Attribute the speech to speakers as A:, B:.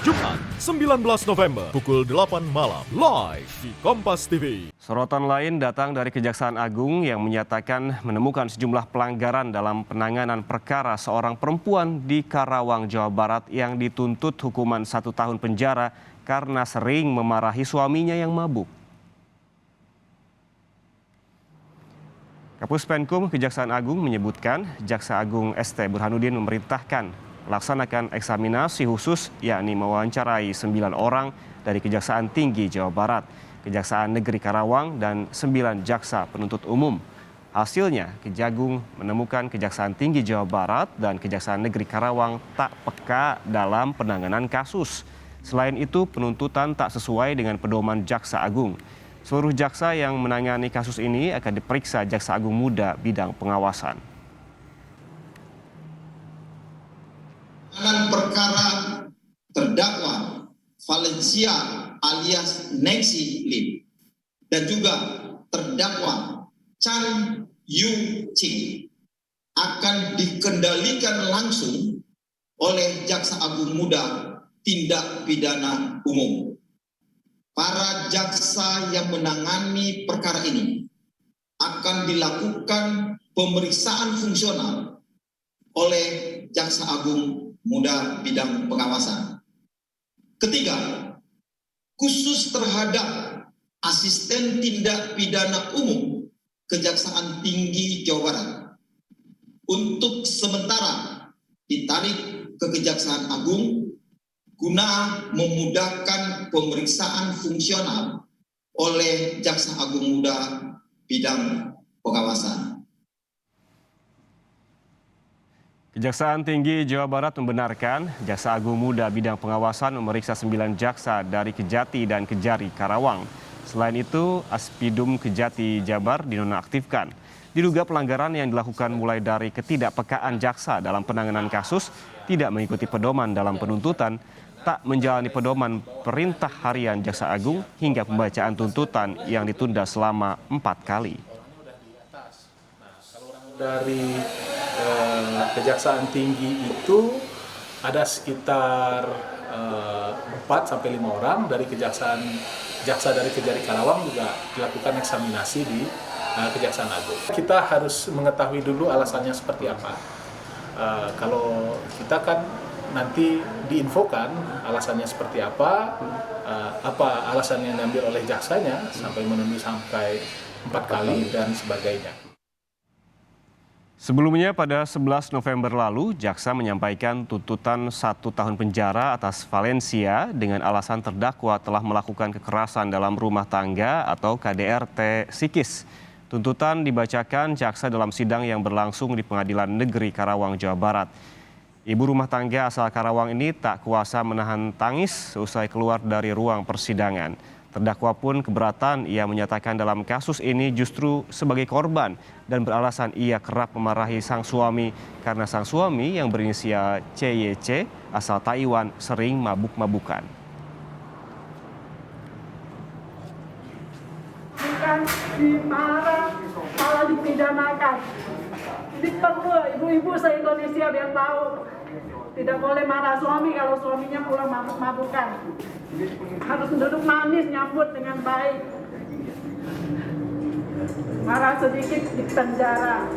A: Jumat 19 November pukul 8 malam live di Kompas TV.
B: Sorotan lain datang dari Kejaksaan Agung yang menyatakan menemukan sejumlah pelanggaran dalam penanganan perkara seorang perempuan di Karawang, Jawa Barat yang dituntut hukuman 1 tahun penjara karena sering memarahi suaminya yang mabuk. Kapus Penkum Kejaksaan Agung menyebutkan Jaksa Agung ST Burhanuddin memerintahkan melaksanakan eksaminasi khusus yakni mewawancarai 9 orang dari Kejaksaan Tinggi Jawa Barat, Kejaksaan Negeri Karawang, dan 9 jaksa penuntut umum. Hasilnya, Kejagung menemukan Kejaksaan Tinggi Jawa Barat dan Kejaksaan Negeri Karawang tak peka dalam penanganan kasus. Selain itu, penuntutan tak sesuai dengan pedoman Jaksa Agung. Seluruh jaksa yang menangani kasus ini akan diperiksa Jaksa Agung Muda bidang pengawasan.
C: Penanganan perkara terdakwa Valencia alias Nancy Lim dan juga terdakwa Chan Yu Ching akan dikendalikan langsung oleh Jaksa Agung Muda Tindak Pidana Umum. Para jaksa yang menangani perkara ini akan dilakukan pemeriksaan fungsional oleh Jaksa Agung Muda bidang pengawasan. Ketiga, khusus terhadap Asisten Tindak Pidana Umum Kejaksaan Tinggi Jawa Barat untuk sementara ditarik ke Kejaksaan Agung guna memudahkan pemeriksaan fungsional oleh Jaksa Agung Muda bidang pengawasan.
B: Kejaksaan Tinggi Jawa Barat membenarkan Jaksa Agung Muda bidang pengawasan memeriksa 9 jaksa dari Kejati dan Kejari Karawang. Selain itu, Aspidum Kejati Jabar dinonaktifkan. Diduga pelanggaran yang dilakukan mulai dari ketidakpekaan jaksa dalam penanganan kasus, tidak mengikuti pedoman dalam penuntutan, tak menjalani pedoman perintah harian Jaksa Agung hingga pembacaan tuntutan yang ditunda selama 4 kali.
D: Dari Kejaksaan Tinggi itu ada sekitar 4-5 orang dari jaksa dari Kejari Karawang juga dilakukan eksaminasi di Kejaksaan Agung. Kita harus mengetahui dulu alasannya seperti apa. Kalau kita kan nanti diinfokan alasannya seperti apa alasan yang diambil oleh jaksanya sampai menunggu sampai 4 kali dan sebagainya.
B: Sebelumnya pada 11 November lalu, jaksa menyampaikan tuntutan 1 tahun penjara atas Valencia dengan alasan terdakwa telah melakukan kekerasan dalam rumah tangga atau KDRT psikis. Tuntutan dibacakan jaksa dalam sidang yang berlangsung di Pengadilan Negeri Karawang, Jawa Barat. Ibu rumah tangga asal Karawang ini tak kuasa menahan tangis seusai keluar dari ruang persidangan. Terdakwa pun keberatan, ia menyatakan dalam kasus ini justru sebagai korban dan beralasan ia kerap memarahi sang suami karena sang suami yang berinisial CYC asal Taiwan sering mabuk-mabukan.
E: Bukan dimarah, malah dipidanakan. Ini perlu ibu-ibu se-Indonesia biar tahu. Tidak boleh marah suami kalau suaminya pulang mabuk-mabukan. Harus duduk manis, nyambut dengan baik. Marah sedikit di penjara.